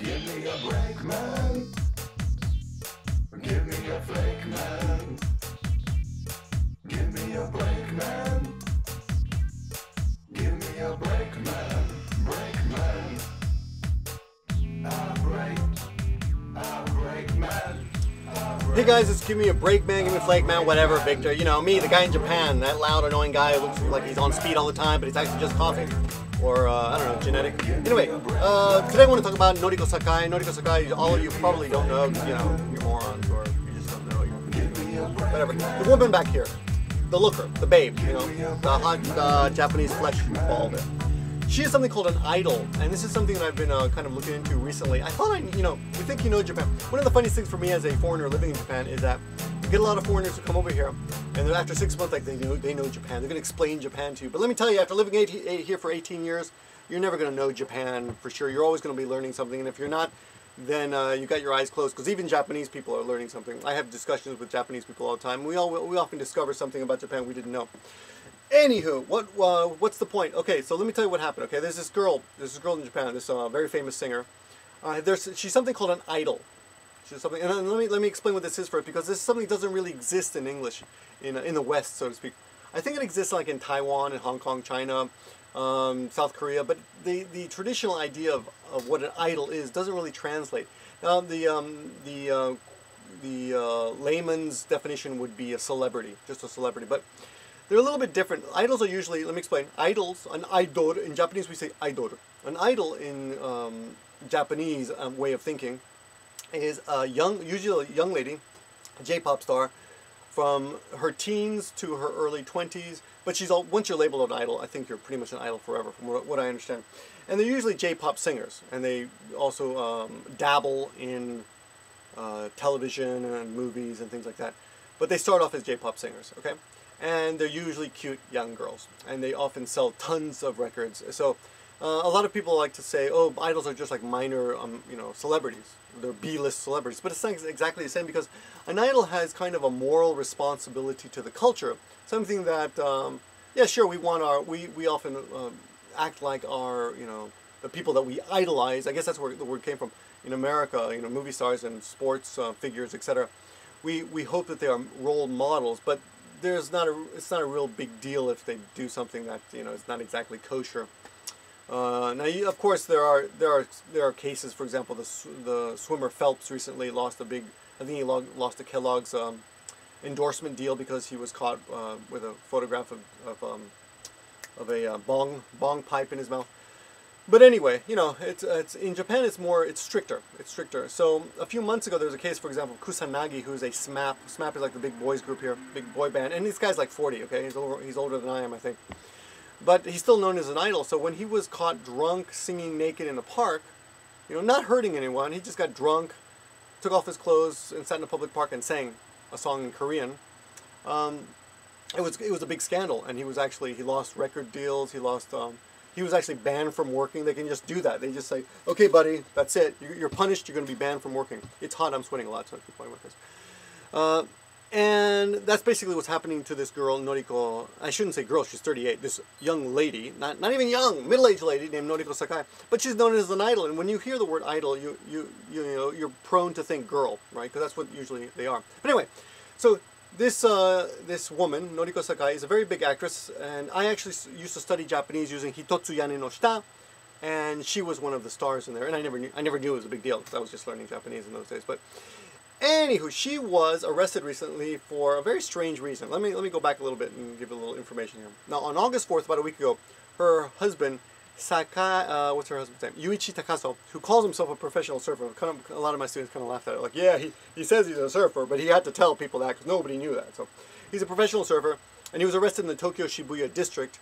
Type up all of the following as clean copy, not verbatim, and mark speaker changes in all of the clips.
Speaker 1: Give me a break, man. Give me a flake, man. Give me a break, man. Give me a break, man. Break, man. A break, man.
Speaker 2: Hey guys, it's Give Me a Break Man, Give Me a Flake Man, whatever, Victor. You know, me, the guy in Japan, that loud, annoying guy who looks like he's on speed all the time, but it's actually just coughing. Or, I don't know, genetic. Anyway, today I want to talk about Noriko Sakai. Noriko Sakai, all of you probably don't know, you know, you're morons, or you just don't know, whatever. The woman back here, the looker, the babe, you know, the hot Japanese flesh ball there. She has something called an idol, and this is something that I've been kind of looking into recently. I thought, you think you know Japan. One of the funniest things for me as a foreigner living in Japan is that you get a lot of foreigners who come over here, and then after 6 months, like they know Japan. They're going to explain Japan to you. But let me tell you, after living here for 18 years, you're never going to know Japan for sure. You're always going to be learning something, and if you're not, then you got your eyes closed, because even Japanese people are learning something. I have discussions with Japanese people all the time. We often discover something about Japan we didn't know. Anywho, what's the point? Okay, so let me tell you what happened. Okay, there's this girl in Japan, this very famous singer. She's something called an idol. She's something, and let me explain what this is first, because this is something that doesn't really exist in English, in the West, so to speak. I think it exists like in Taiwan and Hong Kong, China, South Korea, but the traditional idea of what an idol is doesn't really translate. Now the layman's definition would be a celebrity, just a celebrity, but they're a little bit different. Idols are usually, let me explain. Idols, an idol, in Japanese we say idol. An idol in Japanese way of thinking is usually a young lady, a J-pop star, from her teens to her early 20s. But once you're labeled an idol, I think you're pretty much an idol forever, from what I understand. And they're usually J-pop singers, and they also dabble in television and movies and things like that. But they start off as J-pop singers, okay? And they're usually cute young girls, and they often sell tons of records. So a lot of people like to say, oh, idols are just like minor, celebrities. They're B-list celebrities, but it's not exactly the same, because an idol has kind of a moral responsibility to the culture. Something that, yeah, sure, we often act like our, the people that we idolize. I guess that's where the word came from. In America, movie stars and sports figures, etc. We hope that they are role models, but it's not a real big deal if they do something that is not exactly kosher. Now, of course, there are cases. For example, the swimmer Phelps recently lost I think he lost a Kellogg's endorsement deal because he was caught with a photograph of a bong pipe in his mouth. But anyway, it's in Japan. It's stricter. It's stricter. So a few months ago, there was a case, for example, Kusanagi, who's a SMAP. SMAP is like the big boys group here, big boy band, and this guy's like 40. Okay, he's older than I am, I think. But he's still known as an idol. So when he was caught drunk, singing naked in a park, not hurting anyone, he just got drunk, took off his clothes, and sat in a public park and sang a song in Korean. It was a big scandal, and he lost record deals. He was actually banned from working. They can just do that. They just say, okay, buddy, that's it. You're punished. You're going to be banned from working. It's hot. I'm sweating a lot, so I keep playing with this. And that's basically what's happening to this girl, Noriko. I shouldn't say girl. She's 38. This young lady, not even young, middle-aged lady named Noriko Sakai. But she's known as an idol. And when you hear the word idol, you're prone to think girl, right? Because that's what usually they are. But anyway, so this woman, Noriko Sakai, is a very big actress, and I actually used to study Japanese using Hitotsu Yane no Shita, and she was one of the stars in there. And I never knew it was a big deal, because I was just learning Japanese in those days. But anywho, she was arrested recently for a very strange reason. Let me go back a little bit and give you a little information here. Now, on August 4th, about a week ago, her husband, Sakai, what's her husband's name? Yuichi Takaso, who calls himself a professional surfer. A lot of my students kind of laughed at it. Like, yeah, he says he's a surfer, but he had to tell people that because nobody knew that. So he's a professional surfer, and he was arrested in the Tokyo Shibuya district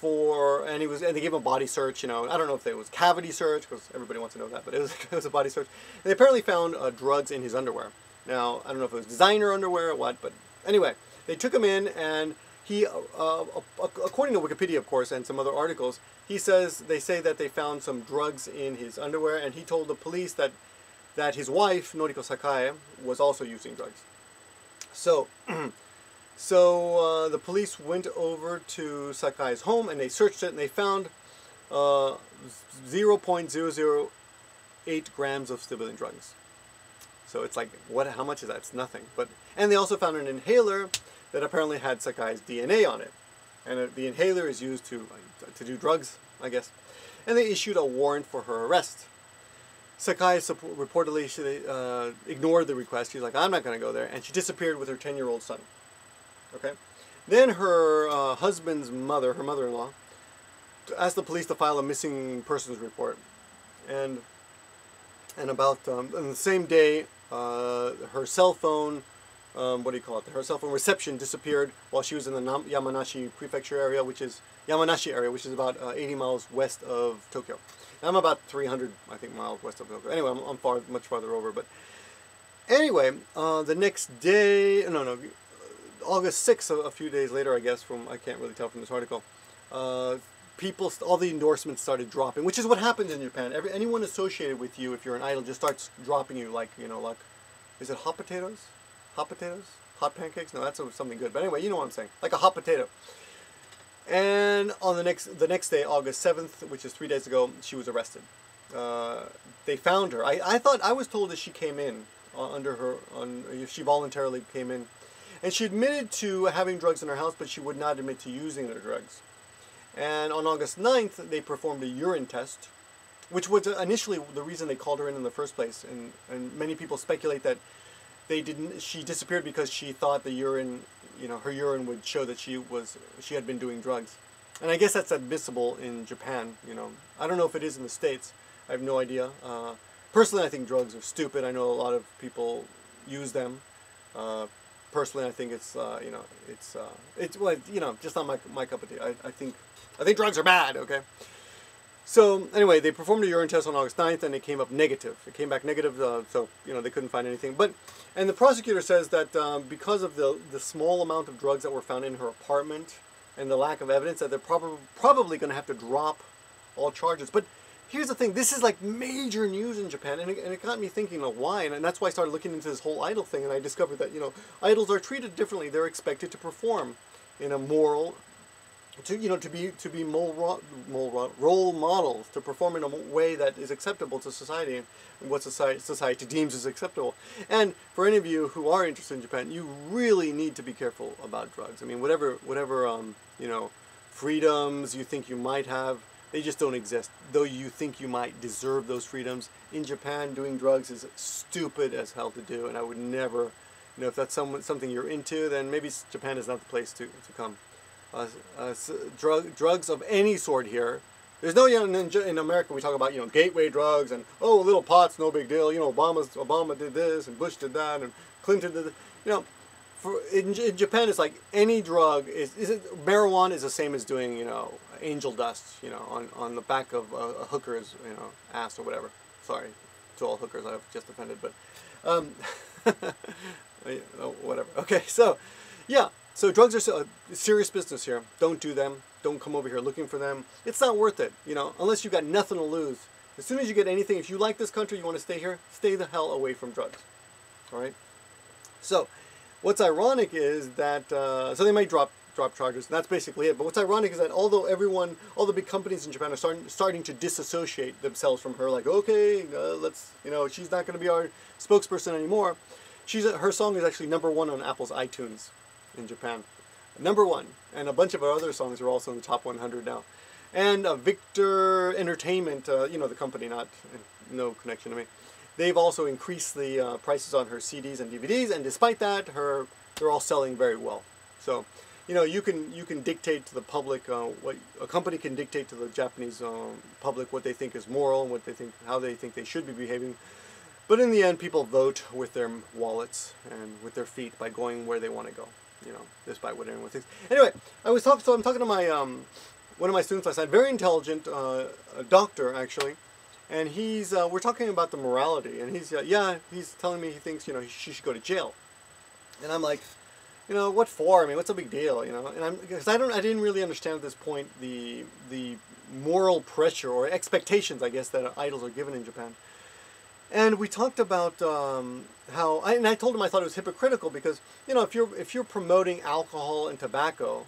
Speaker 2: and they gave him a body search. I don't know if it was cavity search, because everybody wants to know that, but it was a body search. And they apparently found drugs in his underwear. Now, I don't know if it was designer underwear or what, but anyway, they took him in, and he, according to Wikipedia, of course, and some other articles, they say that they found some drugs in his underwear, and he told the police that his wife, Noriko Sakai, was also using drugs. So, the police went over to Sakai's home, and they searched it, and they found 0.00 8 grams of stimulant drugs. So it's like, what? How much is that? It's nothing. And they also found an inhaler that apparently had Sakai's DNA on it. And the inhaler is used to do drugs, I guess. And they issued a warrant for her arrest. Sakai reportedly ignored the request. She's like, I'm not going to go there. And she disappeared with her 10-year-old son. Okay? Then her husband's mother, her mother-in-law, asked the police to file a missing persons report. And about on the same day, her cell phone, what do you call it? Her cell phone reception disappeared while she was in the Yamanashi Prefecture area, which is about 80 miles west of Tokyo. And I'm about 300, I think, miles west of Tokyo. Anyway, I'm much farther over. But anyway, the next day, August 6th, a few days later, I guess, I can't really tell from this article, all the endorsements started dropping, which is what happens in Japan. Anyone associated with you, if you're an idol, just starts dropping you like, is it hot potatoes? Hot potatoes? Hot pancakes? No, that's something good. But anyway, you know what I'm saying. Like a hot potato. And on the next day, August 7th, which is 3 days ago, she was arrested. They found her. I was told that she came in she voluntarily came in. And she admitted to having drugs in her house, but she would not admit to using the drugs. And on August 9th, they performed a urine test, which was initially the reason they called her in the first place. And many people speculate that she disappeared because she thought the urine, her urine would show that she had been doing drugs. And I guess that's admissible in Japan, I don't know if it is in the States. I have no idea. Personally, I think drugs are stupid. I know a lot of people use them. Personally, I think it's just not my cup of tea. I think drugs are bad, okay? So, anyway, they performed a urine test on August 9th, and it came up negative. It came back negative, so, they couldn't find anything. And the prosecutor says that because of the small amount of drugs that were found in her apartment and the lack of evidence, that they're probably going to have to drop all charges. But here's the thing. This is like major news in Japan, and it got me thinking, why? And that's why I started looking into this whole idol thing, and I discovered that, idols are treated differently. They're expected to perform in a moral... to be role models, to perform in a way that is acceptable to society and what society deems as acceptable. And for any of you who are interested in Japan, you really need to be careful about drugs. I mean, whatever freedoms you think you might have, they just don't exist. Though you think you might deserve those freedoms, in Japan, doing drugs is stupid as hell to do, and I would never, if that's something you're into, then maybe Japan is not the place to come. Drugs of any sort here. There's no, in America we talk about, gateway drugs and, little pots, no big deal. Obama did this and Bush did that and Clinton did this. In Japan it's like any drug marijuana is the same as doing, angel dust, on the back of a hooker's, ass or whatever. Sorry to all hookers I've just offended, but, whatever. Okay, so, yeah. So drugs are serious business here. Don't do them. Don't come over here looking for them. It's not worth it, unless you've got nothing to lose. As soon as you get anything, if you like this country, you want to stay here, stay the hell away from drugs. All right? So what's ironic is that, so they might drop charges, and that's basically it. But what's ironic is that all the big companies in Japan are starting to disassociate themselves from her, like, okay, let's, she's not going to be our spokesperson anymore. Her song is actually #1 on Apple's iTunes in Japan. #1. And a bunch of our other songs are also in the top 100 now. And Victor Entertainment, the company, no connection to me, they've also increased the prices on her CDs and DVDs, and despite that, they're all selling very well. So, you can dictate to the public, a company can dictate to the Japanese public what they think is moral and how they think they should be behaving. But in the end, people vote with their wallets and with their feet by going where they want to go. Despite what anyone thinks. Anyway, I'm talking to my one of my students last night, very intelligent, a doctor actually, and we're talking about the morality, and he's telling me he thinks she should go to jail, and I'm like, what for? I mean, what's a big deal? And because I didn't really understand at this point the moral pressure or expectations, I guess, that idols are given in Japan. And we talked about how, I told him I thought it was hypocritical because, if you're promoting alcohol and tobacco,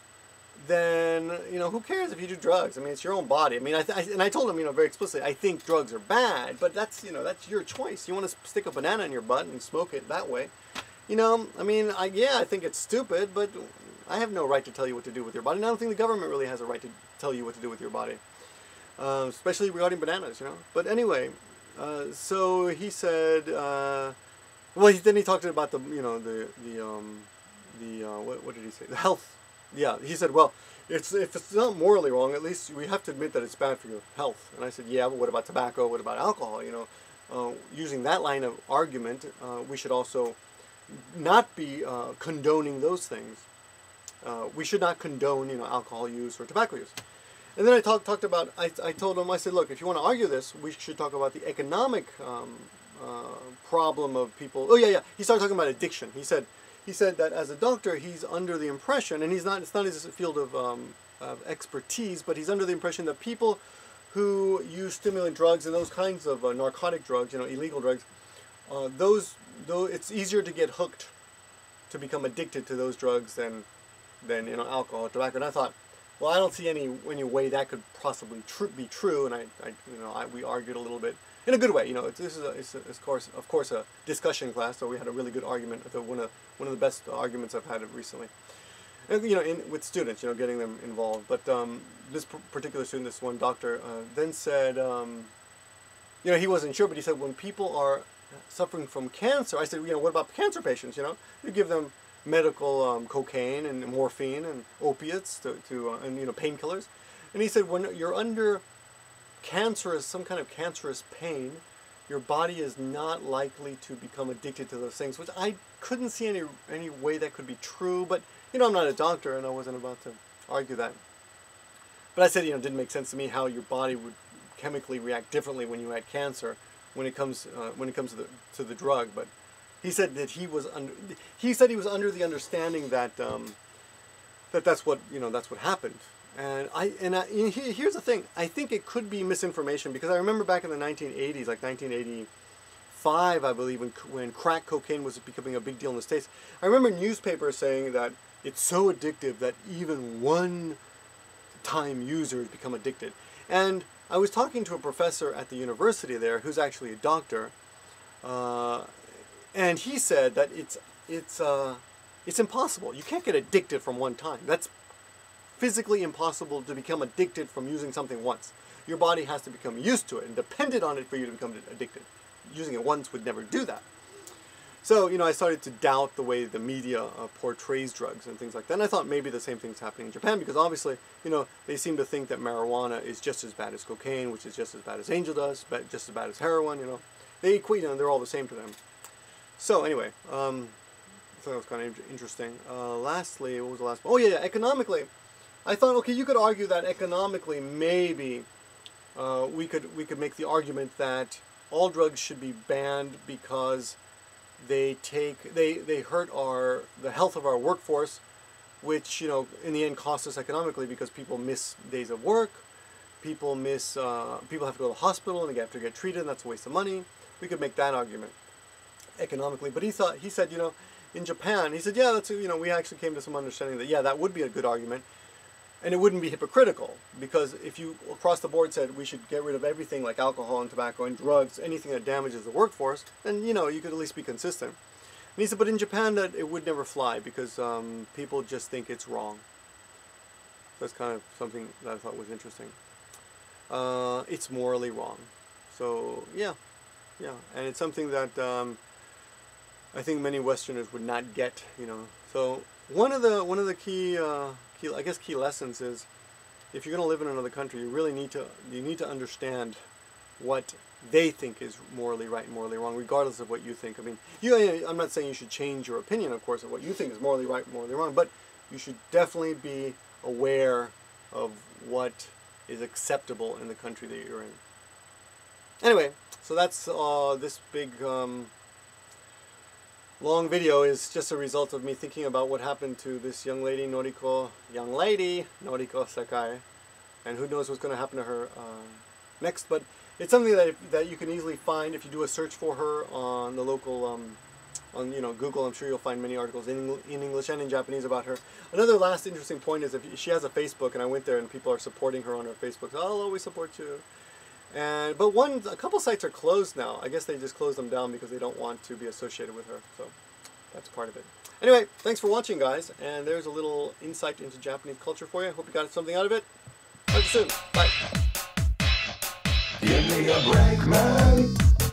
Speaker 2: then who cares if you do drugs? I mean, it's your own body. I mean, and I told him very explicitly, I think drugs are bad, but that's that's your choice. You want to stick a banana in your butt and smoke it that way, I mean, I think it's stupid, but I have no right to tell you what to do with your body. And I don't think the government really has a right to tell you what to do with your body, especially regarding bananas, But anyway, so he said, then he talked about the what did he say? The health. Yeah, he said, well, if it's not morally wrong, at least we have to admit that it's bad for your health. And I said, yeah, but what about tobacco? What about alcohol? Using that line of argument, we should also not be condoning those things. We should not condone, alcohol use or tobacco use. And then I talked about, I told him, I said, look, if you want to argue this, we should talk about the economic problem of people. Oh, yeah. He started talking about addiction. He said that as a doctor, he's under the impression, and it's not his field of expertise, but he's under the impression that people who use stimulant drugs and those kinds of narcotic drugs, illegal drugs, it's easier to get hooked, to become addicted to those drugs than alcohol or tobacco. And I thought, well, I don't see any way that could possibly be true. And we argued a little bit in a good way. This is of course a discussion class, so we had a really good argument. I thought one of the best arguments I've had recently. And, with students, getting them involved. But this particular student, this one doctor, then said, he wasn't sure, but he said when people are suffering from cancer, I said, what about cancer patients? You give them medical cocaine and morphine and opiates and painkillers. And he said when you're under some kind of cancerous pain, your body is not likely to become addicted to those things, which I couldn't see any way that could be true. But I'm not a doctor, and I wasn't about to argue that. But I said, it didn't make sense to me how your body would chemically react differently when you had cancer when it comes to the drug. But he said that he was under the understanding that that's what happened. And here's the thing. I think it could be misinformation, because I remember back in the 1980s, like 1985, I believe, when crack cocaine was becoming a big deal in the States. I remember newspapers saying that it's so addictive that even one-time users become addicted. And I was talking to a professor at the university there who's actually a doctor, and he said that it's impossible. You can't get addicted from one time. That's physically impossible to become addicted from using something once. Your body has to become used to it and dependent on it for you to become addicted. Using it once would never do that. So, I started to doubt the way the media portrays drugs and things like that. And I thought maybe the same thing's happening in Japan, because obviously, they seem to think that marijuana is just as bad as cocaine, which is just as bad as angel dust, but just as bad as heroin, They equate, they're all the same to them. So anyway, I thought that was kind of interesting. Lastly, what was the last one? Oh yeah, economically. I thought, okay, you could argue that economically maybe we could make the argument that all drugs should be banned because they hurt the health of our workforce, which in the end costs us economically, because people miss days of work, people have to go to the hospital and they have to get treated, and that's a waste of money. We could make that argument economically, but he said in Japan, he said, yeah, that's we actually came to some understanding that that would be a good argument. And it wouldn't be hypocritical, because if you across the board said we should get rid of everything like alcohol and tobacco and drugs, anything that damages the workforce, then you could at least be consistent. And he said, but in Japan that it would never fly, because people just think it's wrong. So that's kind of something that I thought was interesting. It's morally wrong. So yeah, and it's something that I think many Westerners would not get. So one of the key lessons is, if you're going to live in another country, you really need to understand what they think is morally right and morally wrong, regardless of what you think. I mean, I'm not saying you should change your opinion, of course, of what you think is morally right and morally wrong, but you should definitely be aware of what is acceptable in the country that you're in. Anyway, so that's this big long video is just a result of me thinking about what happened to this young lady, Noriko Sakai, and who knows what's going to happen to her next. But it's something that you can easily find if you do a search for her on the local on Google, I'm sure you'll find many articles in English and in Japanese about her. Another last interesting point is if she has a Facebook, and I went there and people are supporting her on her Facebook. So I'll always support you. But a couple sites are closed now. I guess they just closed them down because they don't want to be associated with her. So that's part of it. Anyway, thanks for watching, guys. And there's a little insight into Japanese culture for you. I hope you got something out of it. Talk to you soon. Bye.
Speaker 1: Give me a break, man.